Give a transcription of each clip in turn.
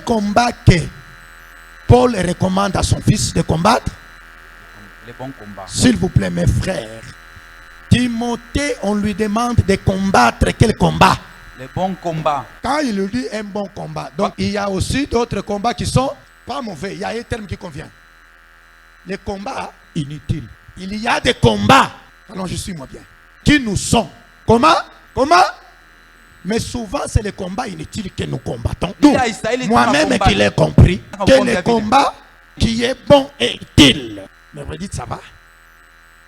combat que Paul recommande à son fils de combattre? Les bons combats. S'il vous plaît, mes frères. Timothée, on lui demande de combattre quel combat? Les bons combats. Quand il lui dit un bon combat, donc il y a aussi d'autres combats qui sont pas mauvais. Il y a un terme qui convient. Les combats inutiles. Il y a des combats, alors je suis moi bien, qui nous sont. Comment? Mais souvent c'est les combats inutiles que nous combattons. Moi-même qui l'ai compris, que le combat qui est bon et utile. Mais vous dites ça va?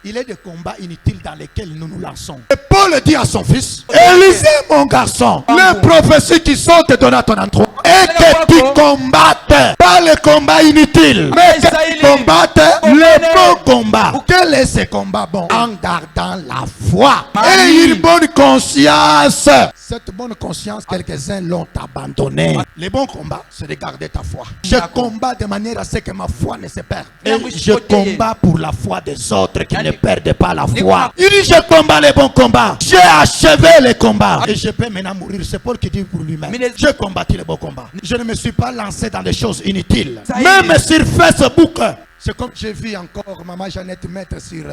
Il est des combats inutiles dans lesquels nous nous lançons. Et Paul dit à son fils, Élisée mon garçon, les prophéties qui sont données à ton endroit, et que tu combattes pas les combats inutiles, mais que tu combattes les bons combats. Quel est ce combat bon? En gardant la foi et une bonne conscience. Cette bonne conscience, quelques-uns l'ont abandonnée. Les bons combats, c'est de garder ta foi. Je combats de manière à ce que ma foi ne se perde. Et je combats pour la foi des autres qui ne perdent pas la foi. Il dit, je combats les bons combats. J'ai achevé les combats. Et je peux maintenant mourir. C'est Paul qui dit pour lui-même. J'ai combattu les bons combats. Je ne me suis pas lancé dans des choses inutiles. Même sur Facebook. C'est comme j'ai vu encore maman Jeannette mettre sur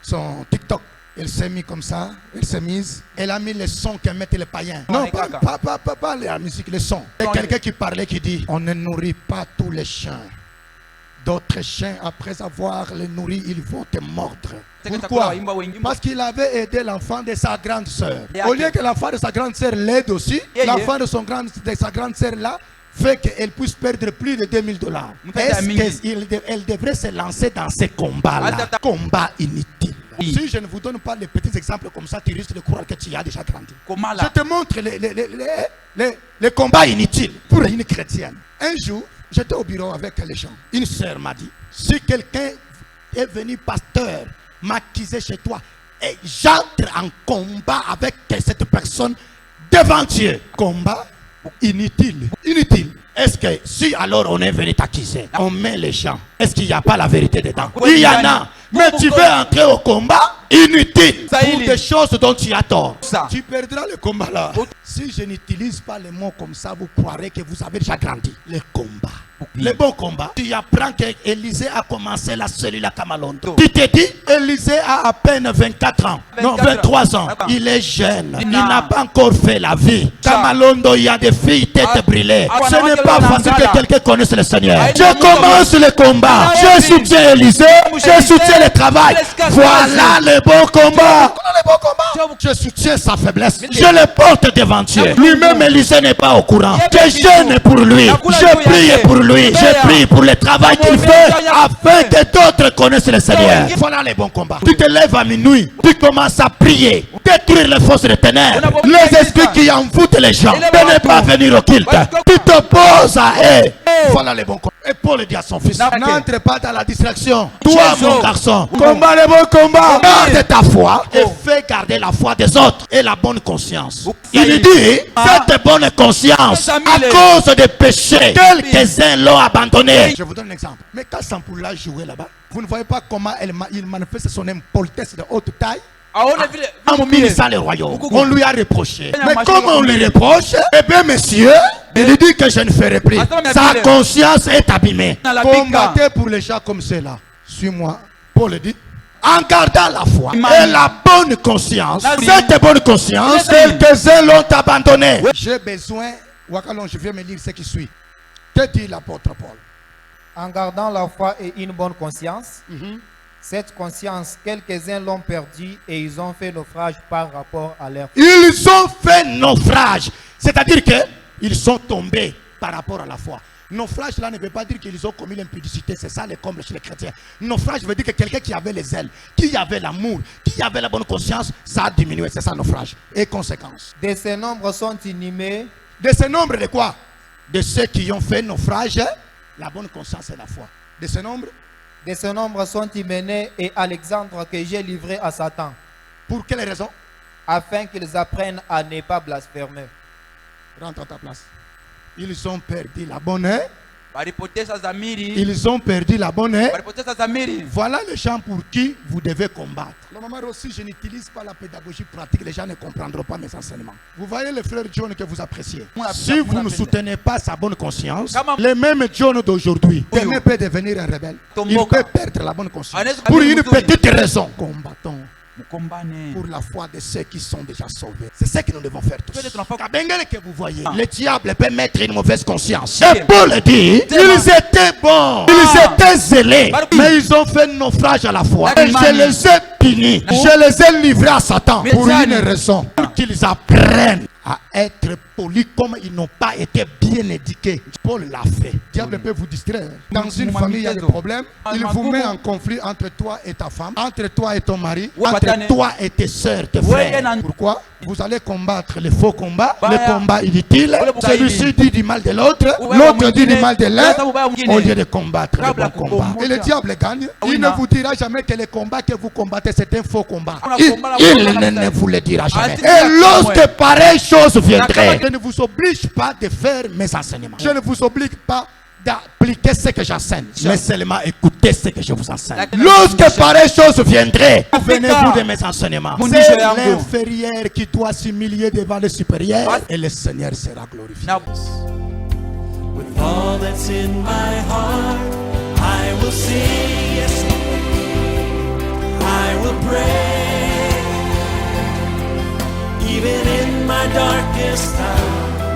son TikTok. Elle s'est mise comme ça, elle s'est mise. Elle a mis les sons que mettent les païens. Non, pas la musique, les sons. Et quelqu'un qui parlait qui dit, on ne nourrit pas tous les chiens. D'autres chiens, après avoir les nourris, ils vont te mordre. Pourquoi? Parce qu'il avait aidé l'enfant de sa grande sœur. Au lieu que l'enfant de sa grande sœur l'aide aussi, l'enfant de sa grande sœur là, fait qu'elle puisse perdre plus de $2000. Est-ce qu'elle devrait se lancer dans ces combats-là? Combats inutiles. Si je ne vous donne pas les petits exemples comme ça, tu risques de croire que tu as déjà grandi. Je te montre les combats inutiles pour une chrétienne. Un jour, j'étais au bureau avec les gens. Une sœur m'a dit, si quelqu'un est venu pasteur, m'accuser chez toi, et j'entre en combat avec cette personne devant Dieu. Combat inutile. Inutile. Est-ce que si alors on est venu t'accuser, on met les gens, est-ce qu'il n'y a pas la vérité dedans? Il y en a. Mais tu veux entrer au combat inutile pour des choses dont tu as tort. Tu perdras le combat là. Si je n'utilise pas les mots comme ça, vous croirez que vous avez déjà grandi. Le combat. Le bon combat. Tu apprends qu'Élisée a commencé la cellule à Kamalondo. Tu te dis, Élisée a à peine 24 ans. Non, 23 ans. Il est jeune. Il n'a pas encore fait la vie. Kamalondo, il y a des filles tête brûlée. Ce n'est pas facile que quelqu'un connaisse le Seigneur. Je commence le combat. Je soutiens Élisée. Je soutiens le travail. Voilà le bon combat. Je soutiens sa faiblesse. Je le porte devant Dieu. Lui-même, Élisée n'est pas au courant. Je gêne pour lui. Je prie pour lui. Je prie pour le travail qu'il fait afin que d'autres connaissent le Seigneur. Voilà les bons combats. Tu te lèves à minuit. Tu commences à prier. Détruire les forces de ténèbres. Les esprits qui envoûtent les gens. De ne pas venir au culte. Tu t'opposes à eux. Voilà les bons combats. Et Paul dit à son fils, n'entre pas dans la distraction. Toi, mon garçon, combat les bons combats. Garde ta foi et fais garder la foi des autres et la bonne conscience. Il dit, cette bonne conscience, à cause des péchés, quelques-uns l'ont abandonné. Je vous donne un exemple. Mais quand Sampoula jouait là-bas, vous ne voyez pas comment il manifeste son impolitesse de haute taille? En ministrant le royaume, on lui a reproché. Mais comme on lui reproche, eh bien monsieur, il dit que je ne ferai plus. Sa conscience est abîmée. Combattez pour les gens comme cela. Suis-moi. Paul dit, en gardant la foi et la bonne conscience, cette bonne conscience, quelques-uns l'ont abandonné. J'ai besoin, Wakalon, je viens me lire ce qui suit. Que dit l'apôtre Paul? En gardant la foi et une bonne conscience, cette conscience, quelques-uns l'ont perdue et ils ont fait naufrage par rapport à leur foi. Ils ont fait naufrage. C'est-à-dire qu'ils sont tombés par rapport à la foi. Naufrage là ne veut pas dire qu'ils ont commis l'impudicité. C'est ça les combles chez les chrétiens. Naufrage veut dire que quelqu'un qui avait les ailes, qui avait l'amour, qui avait la bonne conscience, ça a diminué. C'est ça naufrage. Et conséquence. De ces nombres sont inhumés. De ces nombres de quoi? De ceux qui ont fait naufrage, la bonne conscience et la foi. De ces nombres? De ce nombre sont Hyménée et Alexandre que j'ai livré à Satan. Pour quelle raison? Afin qu'ils apprennent à ne pas blasphémer. Rentre à ta place. Ils ont perdu la bonne Baripoteza zamiri. Ils ont perdu la bonne haine. Baripoteza zamiri. Voilà les gens pour qui vous devez combattre. Alors, maman aussi, je n'utilise pas la pédagogie pratique. Les gens ne comprendront pas mes enseignements. Vous voyez le frère John que vous appréciez. Si vous ne soutenez pas sa bonne conscience, le même John d'aujourd'hui demain peut devenir un rebelle. Il peut perdre la bonne conscience. Pour une petite raison. Combattons pour la foi de ceux qui sont déjà sauvés. C'est ce que nous devons faire tous. Kabengele que vous voyez, le diable peut mettre une mauvaise conscience. Et Paul dit, ils étaient bons, ils étaient zélés, mais ils ont fait naufrage à la foi. Et je les ai punis, je les ai livrés à Satan pour une raison, pour qu'ils apprennent à être polis comme ils n'ont pas été bien éduqués. Paul l'a fait. Le diable peut vous distraire. Dans une famille, il y a des problèmes. Il vous met en conflit entre toi et ta femme, entre toi et ton mari, entre toi et tes soeurs, tes frères. Pourquoi? Vous allez combattre les faux combats, les combats inutiles. Celui-ci dit du mal de l'autre, l'autre dit du mal de l'un, au lieu de combattre les bons combats. Et le diable gagne. Il ne vous dira jamais que les combats que vous combattez, c'est un faux combat. Il ne vous le dira jamais. Et lorsque pareille chose viendrait, je ne vous oblige pas de faire mes enseignements. Je ne vous oblige pas d'appliquer ce que j'enseigne, mais seulement écouter ce que je vous enseigne. Lorsque pareille chose viendrait, souvenez-vous de mes enseignements. C'est l'inférieur qui doit s'humilier devant le supérieur et le Seigneur sera glorifié. With all that's in my heart, I will sing, yes, I will pray, even in my darkest hour.